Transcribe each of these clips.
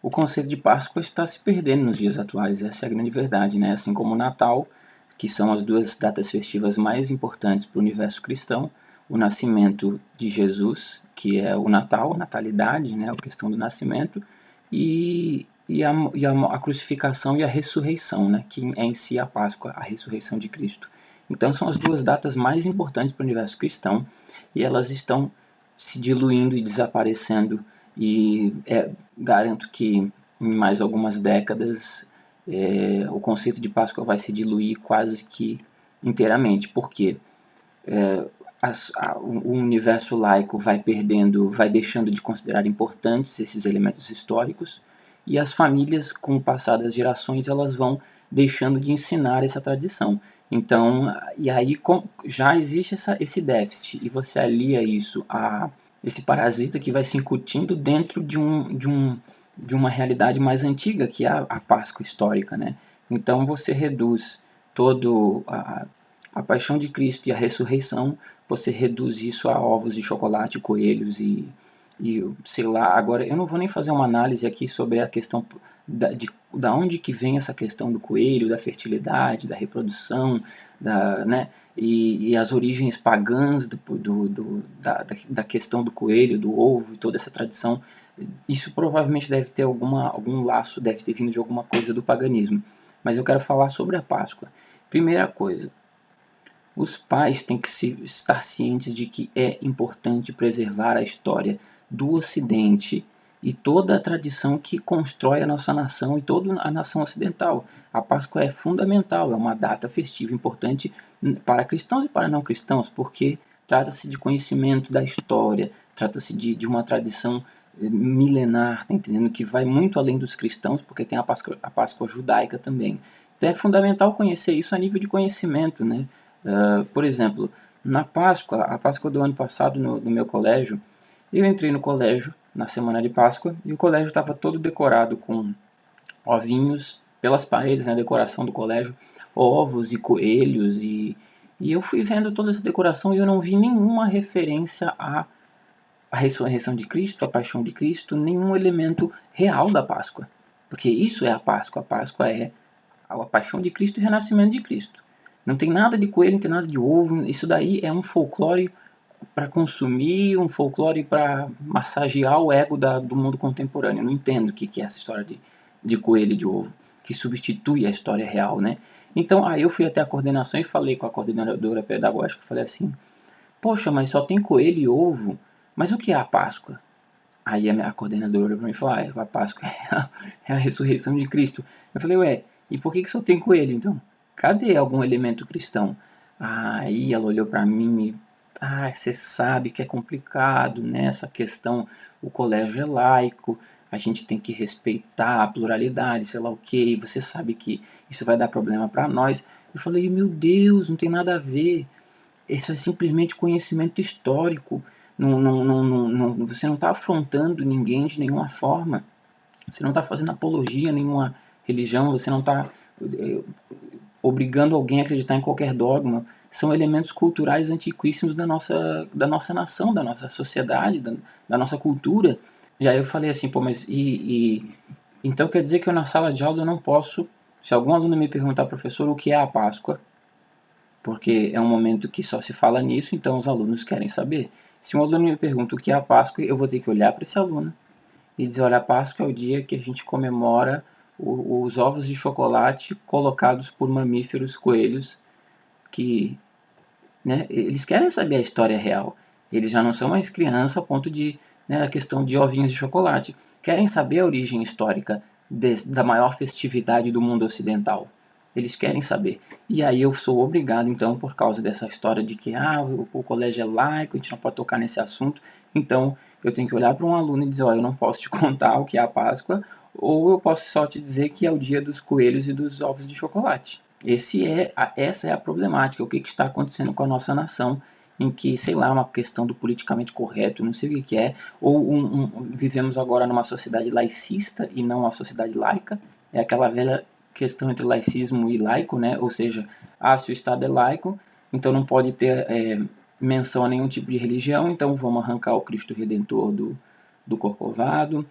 o conceito de Páscoa está se perdendo nos dias atuais, essa é a grande verdade, né? Assim como o Natal, que são as duas datas festivas mais importantes para o universo cristão, o nascimento de Jesus, que é o Natal, a natalidade, né? A questão do nascimento, a crucificação e a ressurreição, né? Que é em si a Páscoa, a ressurreição de Cristo. Então são as duas datas mais importantes para o universo cristão e elas estão se diluindo e desaparecendo e garanto que em mais algumas décadas o conceito de Páscoa vai se diluir quase que inteiramente, porque o universo laico vai perdendo, vai deixando de considerar importantes esses elementos históricos e as famílias, com o passar das gerações, elas vão deixando de ensinar essa tradição. Então, e aí já existe esse déficit e você alia isso a esse parasita que vai se incutindo dentro de uma realidade mais antiga, que é a Páscoa histórica, né? Então você reduz todo a paixão de Cristo e a ressurreição, você reduz isso a ovos de chocolate, coelhos e sei lá. Agora, eu não vou nem fazer uma análise aqui sobre a questão da onde que vem essa questão do coelho, da fertilidade, da reprodução, né, e as origens pagãs da questão do coelho, do ovo e toda essa tradição. Isso provavelmente deve ter algum laço, deve ter vindo de alguma coisa do paganismo. Mas eu quero falar sobre a Páscoa. Primeira coisa, os pais têm que estar cientes de que é importante preservar a história do Ocidente e toda a tradição que constrói a nossa nação e toda a nação ocidental. A Páscoa é fundamental, é uma data festiva importante para cristãos e para não cristãos, porque trata-se de conhecimento da história, trata-se de uma tradição milenar, tá entendendo? Que vai muito além dos cristãos, porque tem a Páscoa judaica também. Então é fundamental conhecer isso a nível de conhecimento, né? Por exemplo, na Páscoa, a Páscoa do ano passado no meu colégio, eu entrei no colégio na semana de Páscoa e o colégio estava todo decorado com ovinhos pelas paredes, na decoração do colégio, ovos e coelhos e eu fui vendo toda essa decoração e eu não vi nenhuma referência à ressurreição de Cristo, à paixão de Cristo, nenhum elemento real da Páscoa. Porque isso é a Páscoa. A Páscoa é a paixão de Cristo e o renascimento de Cristo. Não tem nada de coelho, não tem nada de ovo. Isso daí é um folclore para consumir, um folclore para massagear o ego do mundo contemporâneo. Eu não entendo o que é essa história de coelho e de ovo, que substitui a história real, né? Então, aí eu fui até a coordenação e falei com a coordenadora pedagógica, falei assim, poxa, mas só tem coelho e ovo, mas o que é a Páscoa? Aí a coordenadora olhou para mim e falou, a Páscoa é a ressurreição de Cristo. Eu falei, ué, e por que só tem coelho então? Cadê algum elemento cristão? Aí ela olhou para mim e, você sabe que é complicado, né, essa questão, o colégio é laico, a gente tem que respeitar a pluralidade, sei lá o que, você sabe que isso vai dar problema para nós. Eu falei, meu Deus, não tem nada a ver, isso é simplesmente conhecimento histórico, você não está afrontando ninguém de nenhuma forma, você não está fazendo apologia a nenhuma religião, você não está obrigando alguém a acreditar em qualquer dogma. São elementos culturais antiquíssimos da nossa nação, da nossa sociedade, da nossa cultura. E aí eu falei assim, pô, mas então quer dizer que eu na sala de aula eu não posso, se algum aluno me perguntar, professor, o que é a Páscoa? Porque é um momento que só se fala nisso, então os alunos querem saber. Se um aluno me pergunta o que é a Páscoa, eu vou ter que olhar para esse aluno e dizer, olha, a Páscoa é o dia que a gente comemora os ovos de chocolate colocados por mamíferos coelhos que, né, eles querem saber a história real. Eles já não são mais criança a ponto de, né, a questão de ovinhos de chocolate. Querem saber a origem histórica da maior festividade do mundo ocidental. Eles querem saber. E aí eu sou obrigado, então, por causa dessa história de que o colégio é laico, a gente não pode tocar nesse assunto. Então, eu tenho que olhar para um aluno e dizer, eu não posso te contar o que é a Páscoa, ou eu posso só te dizer que é o dia dos coelhos e dos ovos de chocolate. Essa é a problemática, o que está acontecendo com a nossa nação, em que, sei lá, uma questão do politicamente correto, não sei o que é, ou vivemos agora numa sociedade laicista e não uma sociedade laica, é aquela velha questão entre laicismo e laico, né? Ou seja, se o Estado é laico, então não pode ter menção a nenhum tipo de religião, então vamos arrancar o Cristo Redentor do Corcovado,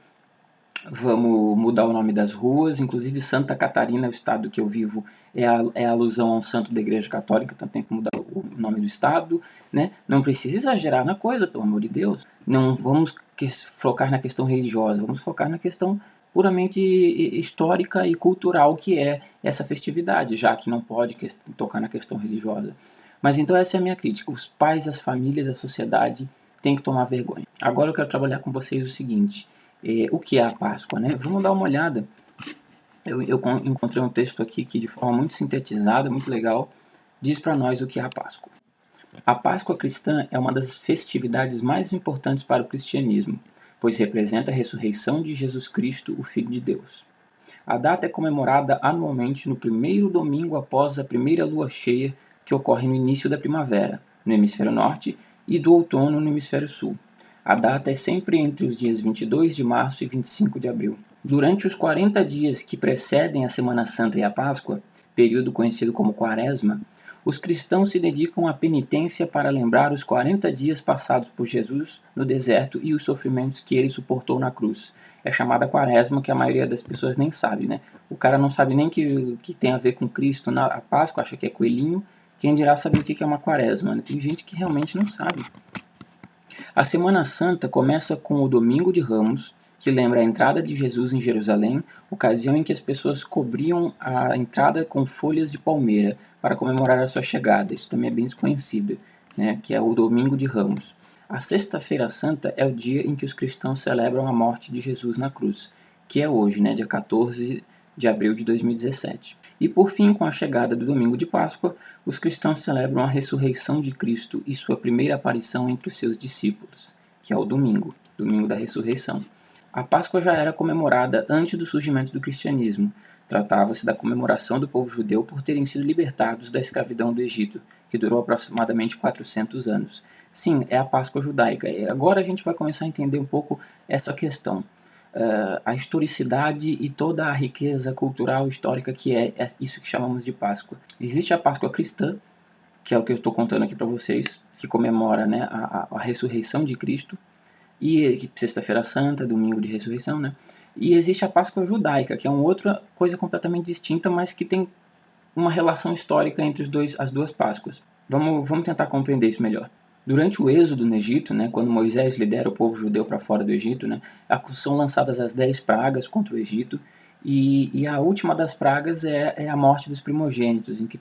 Vamos mudar o nome das ruas, inclusive Santa Catarina, o estado que eu vivo, é alusão a um santo da Igreja Católica, então tem que mudar o nome do estado, né? Não precisa exagerar na coisa, pelo amor de Deus. Não vamos focar na questão religiosa, vamos focar na questão puramente histórica e cultural que é essa festividade, já que não pode tocar na questão religiosa. Mas então essa é a minha crítica. Os pais, as famílias, a sociedade têm que tomar vergonha. Agora eu quero trabalhar com vocês o seguinte: o que é a Páscoa, né? Vamos dar uma olhada. Eu encontrei um texto aqui que, de forma muito sintetizada, muito legal, diz para nós o que é a Páscoa. A Páscoa cristã é uma das festividades mais importantes para o cristianismo, pois representa a ressurreição de Jesus Cristo, o Filho de Deus. A data é comemorada anualmente no primeiro domingo após a primeira lua cheia, que ocorre no início da primavera, no hemisfério norte, e do outono no hemisfério sul. A data é sempre entre os dias 22 de março e 25 de abril. Durante os 40 dias que precedem a Semana Santa e a Páscoa, período conhecido como Quaresma, os cristãos se dedicam à penitência para lembrar os 40 dias passados por Jesus no deserto e os sofrimentos que ele suportou na cruz. É chamada Quaresma, que a maioria das pessoas nem sabe, né? O cara não sabe nem que tem a ver com Cristo na Páscoa, acha que é coelhinho. Quem dirá saber o que é uma Quaresma, né? Tem gente que realmente não sabe. A Semana Santa começa com o Domingo de Ramos, que lembra a entrada de Jesus em Jerusalém, ocasião em que as pessoas cobriam a entrada com folhas de palmeira para comemorar a sua chegada. Isso também é bem desconhecido, né, que é o Domingo de Ramos. A Sexta-feira Santa é o dia em que os cristãos celebram a morte de Jesus na cruz, que é hoje, né, dia 14 de abril de 2017. E por fim, com a chegada do domingo de Páscoa, os cristãos celebram a ressurreição de Cristo e sua primeira aparição entre os seus discípulos, que é o domingo da ressurreição. A Páscoa já era comemorada antes do surgimento do cristianismo. Tratava-se da comemoração do povo judeu por terem sido libertados da escravidão do Egito, que durou aproximadamente 400 anos. Sim, é a Páscoa judaica. E agora a gente vai começar a entender um pouco essa questão. A historicidade e toda a riqueza cultural histórica que é isso que chamamos de Páscoa. Existe a Páscoa cristã, que é o que eu estou contando aqui para vocês, que comemora, né, a ressurreição de Cristo, e Sexta-feira Santa, domingo de ressurreição, né? E existe a Páscoa judaica, que é uma outra coisa completamente distinta, mas que tem uma relação histórica entre as duas Páscoas. Vamos tentar compreender isso melhor. Durante o êxodo no Egito, né, quando Moisés lidera o povo judeu para fora do Egito, né, são lançadas as 10 pragas contra o Egito, e a última das pragas é a morte dos primogênitos, em que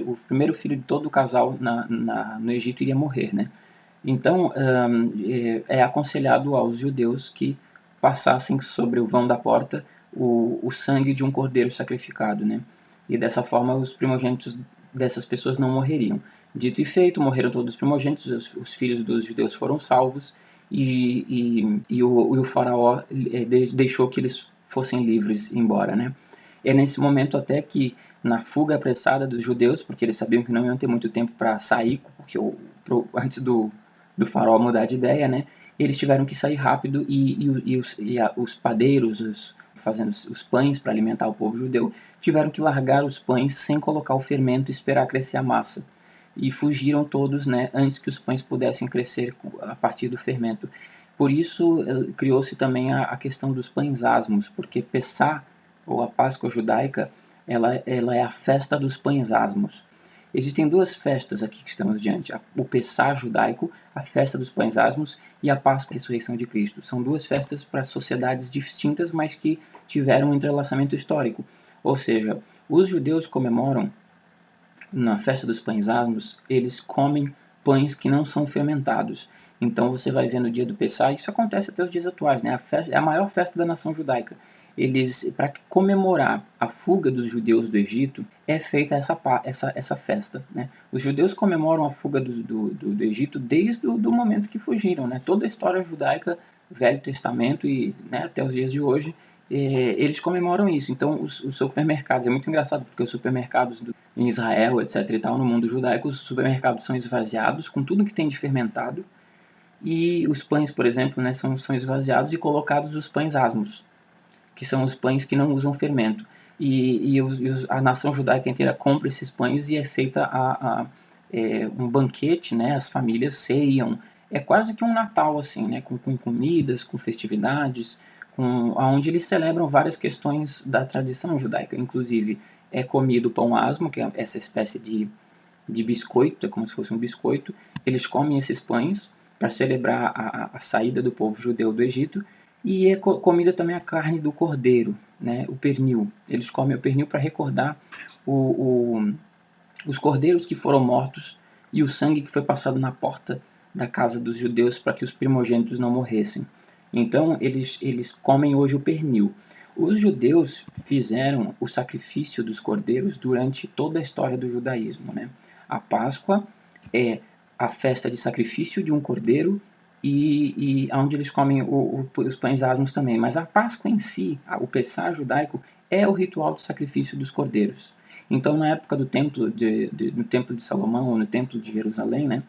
o primeiro filho de todo o casal no Egito iria morrer. Né? Então, é aconselhado aos judeus que passassem sobre o vão da porta o sangue de um cordeiro sacrificado, né? E dessa forma os primogênitos dessas pessoas não morreriam. Dito e feito, morreram todos os primogênitos, os filhos dos judeus foram salvos e o faraó deixou que eles fossem livres embora, né? É nesse momento até que, na fuga apressada dos judeus, porque eles sabiam que não iam ter muito tempo para sair, porque antes do faraó mudar de ideia, né? Eles tiveram que sair rápido os padeiros, fazendo os pães para alimentar o povo judeu, tiveram que largar os pães sem colocar o fermento e esperar crescer a massa. E fugiram todos, né, antes que os pães pudessem crescer a partir do fermento. Por isso criou-se também a questão dos pães asmos, porque Pessá, ou a Páscoa judaica, ela é a festa dos pães asmos. Existem duas festas aqui que estamos diante, o Pessá judaico, a festa dos pães asmos, e a Páscoa, a ressurreição de Cristo. São duas festas para sociedades distintas, mas que tiveram um entrelaçamento histórico. Ou seja, os judeus comemoram, na festa dos pães asmos, eles comem pães que não são fermentados. Então você vai ver no dia do Pessá, isso acontece até os dias atuais, né? É a maior festa da nação judaica. Eles, para comemorar a fuga dos judeus do Egito, é feita essa festa. Né? Os judeus comemoram a fuga do Egito desde o momento que fugiram. Né? Toda a história judaica, Velho Testamento e, né, até os dias de hoje, eles comemoram isso. Então, os supermercados, é muito engraçado, porque os supermercados em Israel, etc. e tal, no mundo judaico, os supermercados são esvaziados com tudo que tem de fermentado, e os pães, por exemplo, né, são esvaziados e colocados os pães asmos, que são os pães que não usam fermento. A nação judaica inteira compra esses pães e é feita um banquete, né? As famílias ceiam. É quase que um Natal, assim, né? Com comidas, com festividades, onde eles celebram várias questões da tradição judaica. Inclusive, é comido pão asmo, que é essa espécie de biscoito, é como se fosse um biscoito. Eles comem esses pães para celebrar a saída do povo judeu do Egito, e é comida também a carne do cordeiro, né, o pernil. Eles comem o pernil para recordar o, os cordeiros que foram mortos e o sangue que foi passado na porta da casa dos judeus para que os primogênitos não morressem. Então eles comem hoje o pernil. Os judeus fizeram o sacrifício dos cordeiros durante toda a história do judaísmo, né? A Páscoa é a festa de sacrifício de um cordeiro e onde eles comem os pães asmos também. Mas a Páscoa em si, o Pessah judaico, é o ritual do sacrifício dos cordeiros. Então, na época do templo no templo de Salomão, ou no templo de Jerusalém, né,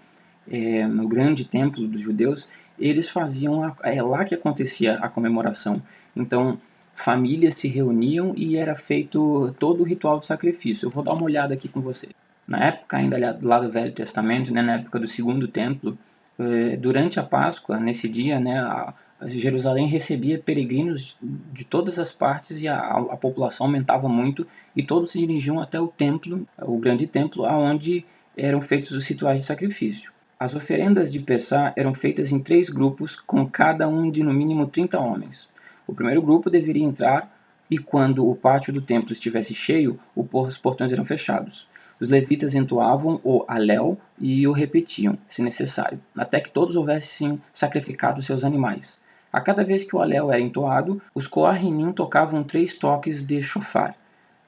no grande templo dos judeus, eles faziam, é lá que acontecia a comemoração. Então, famílias se reuniam e era feito todo o ritual de sacrifício. Eu vou dar uma olhada aqui com você. Na época ainda lá do Velho Testamento, né, na época do segundo templo, durante a Páscoa, nesse dia, né, Jerusalém recebia peregrinos de todas as partes e a população aumentava muito e todos se dirigiam até o templo, o grande templo, aonde eram feitos os rituais de sacrifício. As oferendas de Pessah eram feitas em 3 grupos, com cada um de no mínimo 30 homens. O primeiro grupo deveria entrar e quando o pátio do templo estivesse cheio, os portões eram fechados. Os levitas entoavam o Alel e o repetiam, se necessário, até que todos houvessem sacrificado seus animais. A cada vez que o Alel era entoado, os Kohanim tocavam 3 toques de shofar,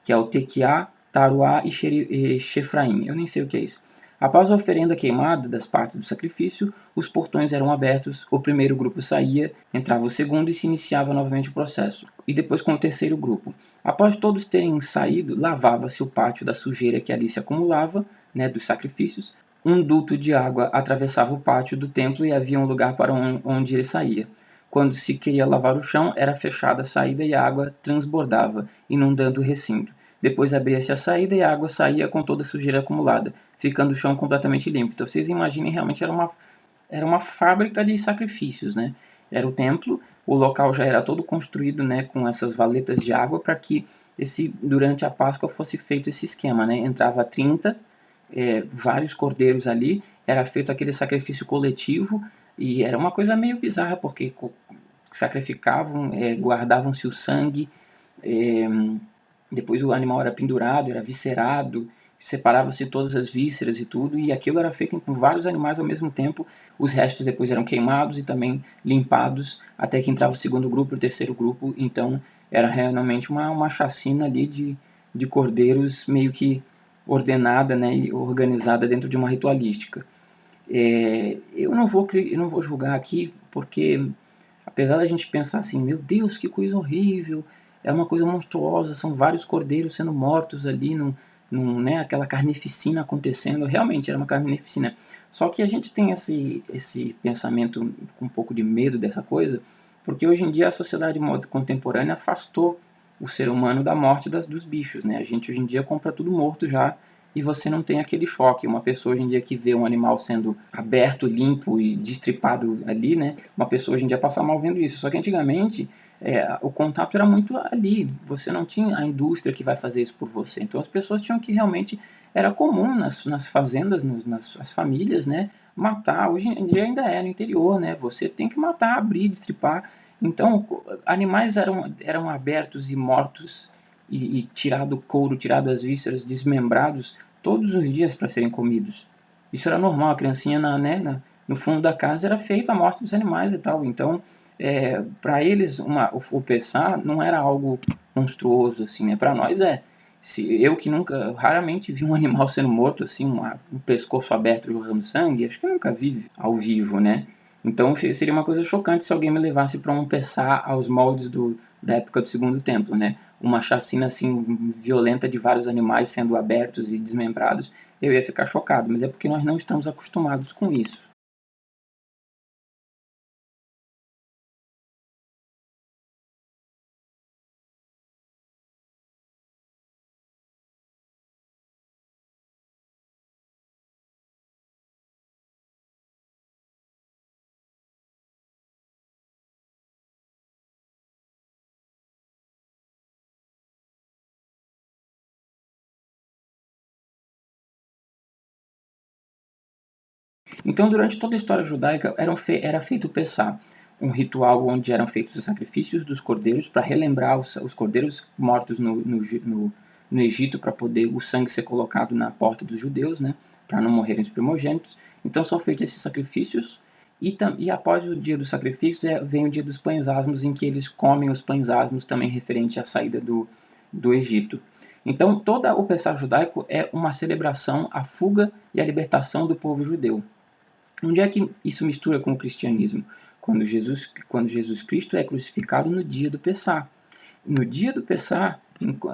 que é o Tequiá, Taruá e Shefraim. Eu nem sei o que é isso. Após a oferenda queimada das partes do sacrifício, os portões eram abertos, o primeiro grupo saía, entrava o segundo e se iniciava novamente o processo. E depois com o terceiro grupo. Após todos terem saído, lavava-se o pátio da sujeira que ali se acumulava, né, dos sacrifícios. Um duto de água atravessava o pátio do templo e havia um lugar para onde ele saía. Quando se queria lavar o chão, era fechada a saída e a água transbordava, inundando o recinto. Depois abria-se a saída e a água saía com toda a sujeira acumulada, ficando o chão completamente limpo. Então vocês imaginem, realmente era uma fábrica de sacrifícios, né? Era o templo, o local já era todo construído, né, com essas valetas de água para que durante a Páscoa fosse feito esse esquema, né? Entrava 30, vários cordeiros ali, era feito aquele sacrifício coletivo e era uma coisa meio bizarra porque sacrificavam, guardavam-se o sangue, é, depois o animal era pendurado, era viscerado, separava-se todas as vísceras e tudo, e aquilo era feito com vários animais ao mesmo tempo. Os restos depois eram queimados e também limpados, até que entrava o segundo grupo, o terceiro grupo. Então era realmente uma chacina ali de cordeiros meio que ordenada, né, e organizada dentro de uma ritualística. Eu não vou julgar aqui, porque apesar da gente pensar assim, meu Deus, que coisa horrível, é uma coisa monstruosa, são vários cordeiros sendo mortos ali, né, aquela carnificina acontecendo, realmente era uma carnificina. Só que a gente tem esse pensamento com um pouco de medo dessa coisa, porque hoje em dia a sociedade contemporânea afastou o ser humano da morte dos bichos, né? A gente hoje em dia compra tudo morto já, e você não tem aquele choque. Uma pessoa hoje em dia que vê um animal sendo aberto, limpo e destripado ali, né? Uma pessoa hoje em dia passa mal vendo isso. Só que antigamente o contato era muito ali. Você não tinha a indústria que vai fazer isso por você. Então as pessoas tinham que realmente, era comum nas fazendas, nas famílias, né? Matar. Hoje em dia ainda é no interior, né? Você tem que matar, abrir, destripar. Então animais eram abertos e mortos e tirado o couro, tirado as vísceras, desmembrados todos os dias para serem comidos. Isso era normal, a criancinha no fundo da casa era feita a morte dos animais e tal. Então, para eles, o Pessah não era algo monstruoso, assim, né? Para nós é. Se eu que nunca, raramente vi um animal sendo morto, assim, um pescoço aberto jorrando sangue, acho que eu nunca vi ao vivo, né? Então seria uma coisa chocante se alguém me levasse para um Pessah aos moldes da época do Segundo Templo, né? Uma chacina assim violenta de vários animais sendo abertos e desmembrados, eu ia ficar chocado, mas é porque nós não estamos acostumados com isso. Então, durante toda a história judaica, era feito o Pessá, um ritual onde eram feitos os sacrifícios dos cordeiros para relembrar os cordeiros mortos no Egito, para poder o sangue ser colocado na porta dos judeus, né, para não morrerem os primogênitos. Então, são feitos esses sacrifícios, e após o dia dos sacrifícios vem o dia dos pães asmos, em que eles comem os pães asmos, também referente à saída do Egito. Então, todo o Pessá judaico é uma celebração à fuga e à libertação do povo judeu. Onde é que isso mistura com o cristianismo? Quando Jesus Cristo é crucificado no dia do Pessá. No dia do Pessá,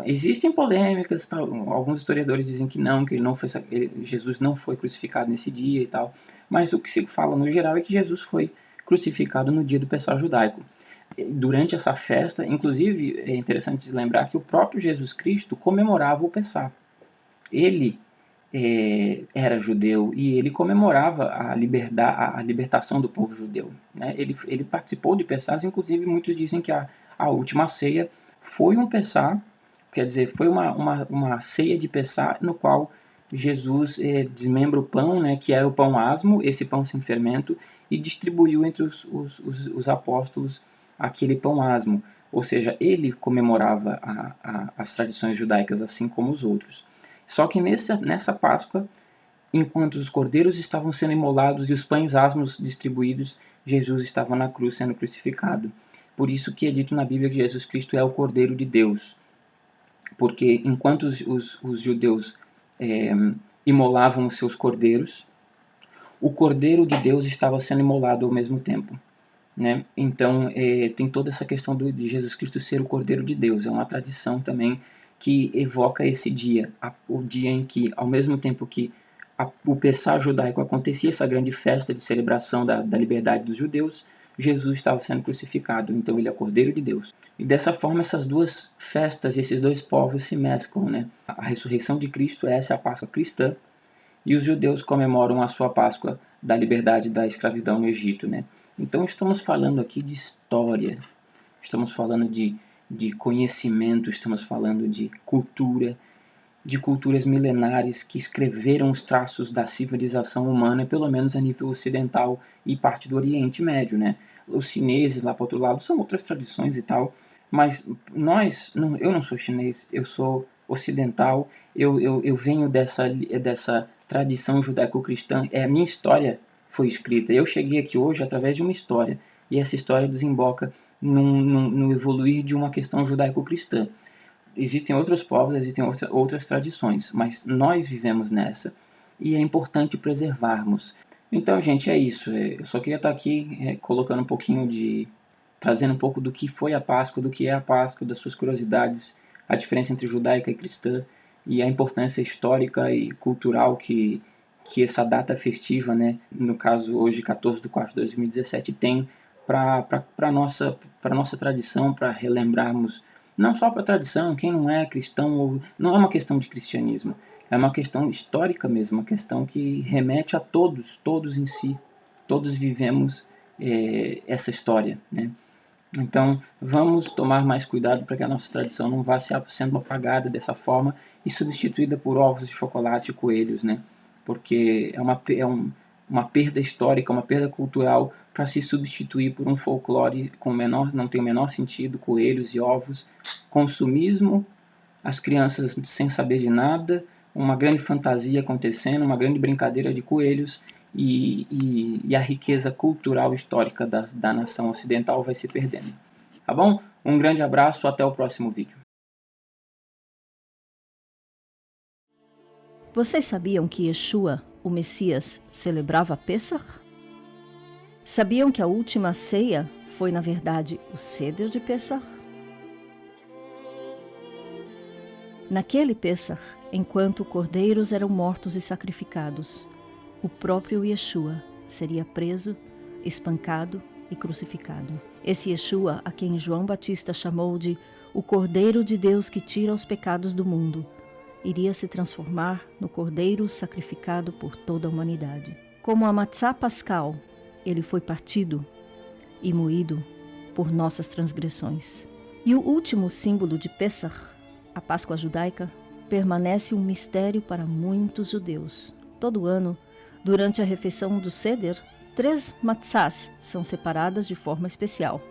existem polêmicas, tal. Alguns historiadores dizem que não, Jesus não foi crucificado nesse dia e tal. Mas o que se fala no geral é que Jesus foi crucificado no dia do Pessá judaico. Durante essa festa, inclusive, é interessante lembrar que o próprio Jesus Cristo comemorava o Pessá. Ele era judeu e ele comemorava a libertação do povo judeu, né? Ele participou de Pessás, inclusive muitos dizem que a última ceia foi um Pessá, quer dizer, foi uma ceia de Pessá no qual Jesus desmembra o pão, né, que era o pão asmo, esse pão sem fermento, e distribuiu entre os apóstolos aquele pão asmo. Ou seja, ele comemorava as tradições judaicas assim como os outros. Só que nessa Páscoa, enquanto os cordeiros estavam sendo imolados e os pães asmos distribuídos, Jesus estava na cruz sendo crucificado. Por isso que é dito na Bíblia que Jesus Cristo é o Cordeiro de Deus. Porque enquanto os judeus imolavam os seus cordeiros, o Cordeiro de Deus estava sendo imolado ao mesmo tempo. Né? Então, tem toda essa questão de Jesus Cristo ser o Cordeiro de Deus. É uma tradição também que evoca esse dia, o dia em que, ao mesmo tempo que o Pessá judaico acontecia, essa grande festa de celebração da liberdade dos judeus, Jesus estava sendo crucificado, então ele é o Cordeiro de Deus. E dessa forma essas duas festas, esses dois povos se mesclam. Né? A ressurreição de Cristo, essa é a Páscoa cristã, e os judeus comemoram a sua Páscoa da liberdade da escravidão no Egito. Né? Então estamos falando aqui de história, estamos falando de conhecimento, estamos falando de cultura, de culturas milenares que escreveram os traços da civilização humana, pelo menos a nível ocidental e parte do Oriente Médio. Né? Os chineses lá para o outro lado são outras tradições e tal, mas eu não sou chinês, eu sou ocidental, eu venho dessa tradição judaico-cristã, a minha história foi escrita. Eu cheguei aqui hoje através de uma história, e essa história desemboca no evoluir de uma questão judaico-cristã. Existem outros povos, existem outras tradições, mas nós vivemos nessa, e é importante preservarmos. Então, gente, é isso. Eu só queria estar aqui colocando um pouquinho trazendo um pouco do que foi a Páscoa, do que é a Páscoa, das suas curiosidades, a diferença entre judaica e cristã, e a importância histórica e cultural que essa data festiva, né, no caso hoje 14 de 4 de 2017, tem para a nossa tradição, para relembrarmos, não só para a tradição, quem não é cristão, não é uma questão de cristianismo, é uma questão histórica mesmo, uma questão que remete a todos em si, todos vivemos essa história, né? Então, vamos tomar mais cuidado para que a nossa tradição não vá sendo apagada dessa forma e substituída por ovos de chocolate e coelhos, né? Porque uma perda histórica, uma perda cultural para se substituir por um folclore não tem o menor sentido, coelhos e ovos, consumismo, as crianças sem saber de nada, uma grande fantasia acontecendo, uma grande brincadeira de coelhos, e a riqueza cultural histórica da nação ocidental vai se perdendo. Tá bom? Um grande abraço, até o próximo vídeo. Vocês sabiam que Yeshua, o Messias, celebrava Pêssar? Sabiam que a última ceia foi, na verdade, o Seder de Pêssar? Naquele Pêssar, enquanto cordeiros eram mortos e sacrificados, o próprio Yeshua seria preso, espancado e crucificado. Esse Yeshua, a quem João Batista chamou de o Cordeiro de Deus que tira os pecados do mundo, iria se transformar no Cordeiro sacrificado por toda a humanidade. Como a matzá pascal, ele foi partido e moído por nossas transgressões. E o último símbolo de Pêssar, a Páscoa judaica, permanece um mistério para muitos judeus. Todo ano, Durante a refeição do Seder, 3 matzás são separadas de forma especial.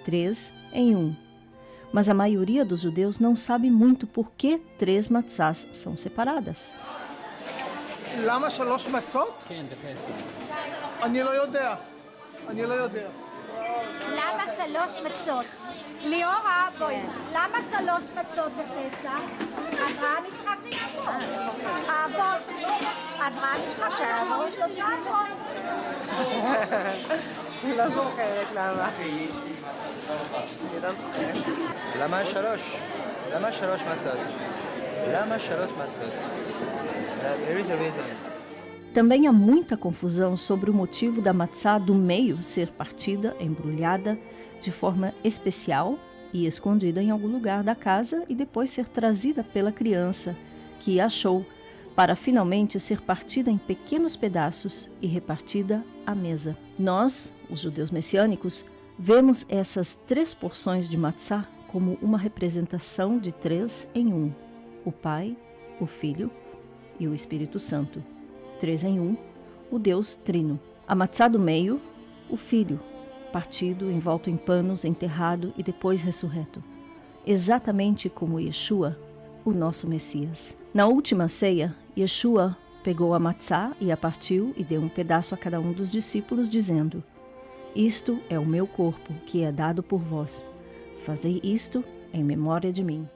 3 em 1. Mas a maioria dos judeus não sabe muito por que 3 matzás são separadas. למה 3 מצות? כן, בפסח. אני לא יודע. למה 3 מצות? ליאורה, בואי. למה 3 מצות בפסח? אברהם, יצחק ויעקב. האבות. אברהם, יצחק, שיעברו 3 אבות. לא זוכרת למה. אני לא זוכרת. למה 3? למה 3 מצות? למה 3 מצות? There is a reason. Também há muita confusão sobre o motivo da matzá do meio ser partida, embrulhada, de forma especial e escondida em algum lugar da casa e depois ser trazida pela criança, que a achou, para finalmente ser partida em pequenos pedaços e repartida à mesa. Nós, os judeus messiânicos, vemos essas 3 porções de matzá como uma representação de 3 em 1, o Pai, o Filho e o Espírito Santo. 3 em 1, o Deus Trino. A matzá do meio, o Filho, partido, envolto em panos, enterrado e depois ressurreto. Exatamente como Yeshua, o nosso Messias. Na última ceia, Yeshua pegou a matzá e a partiu e deu um pedaço a cada um dos discípulos, dizendo: Isto é o meu corpo, que é dado por vós. Fazei isto em memória de mim.